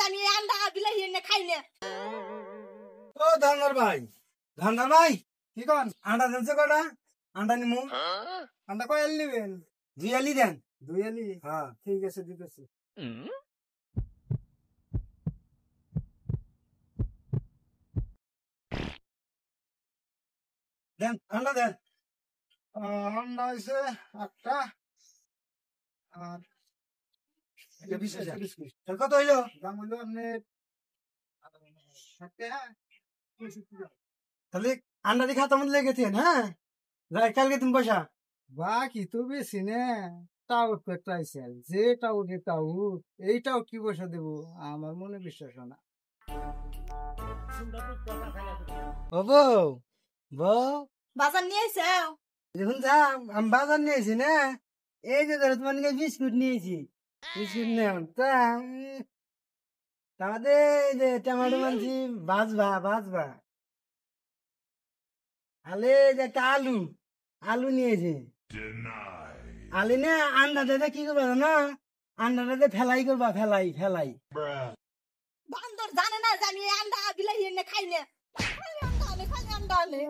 জানি আন্ডা বিলাহি এনে খাই না। ও ধান্দার ভাই কি কন আন্ডা দেনছে কটা আন্ডা নিমু আন্ডা কয় আলি নিবেন 2 আলি দেন 2 আলি হ্যাঁ ঠিক আছে দিতেছি দেন আন্ডা দেন আন্ডা হইছে একটা আর এটা 20,000 কত হইলো দাম হইলো আপনি তাহলে আন্ডা দিয়ে খাতা মধ্যে লেগেছেন হ্যাঁ যাই কালকে তুমি পয়সা বাকি তো বেশি না তাও একটা আইসে যেটাও যেটাও এইটাও কি পয়সা দেবো আমার মনে বিশ্বাস হয় না ও বউ বউ বাজার নিয়ে আইছাও দেখুন যা আমি বাজার নিয়েছি না এই যে ধরো তোমার নিয়ে বিস্কুট নিয়েছি বিস্কুট নেও তা তাহলে এই যে টমেটো মানছি ভাজবা আলে যে একটা আলু নিয়েছি আলু না আন্ডাটা কি করবা না আন্ডাটাতে ফেলাই করবা ফেলাই বান্দর জানে না জানি আন্ডা বিলাহি এনে খাই না। খালি আন্ডা আনে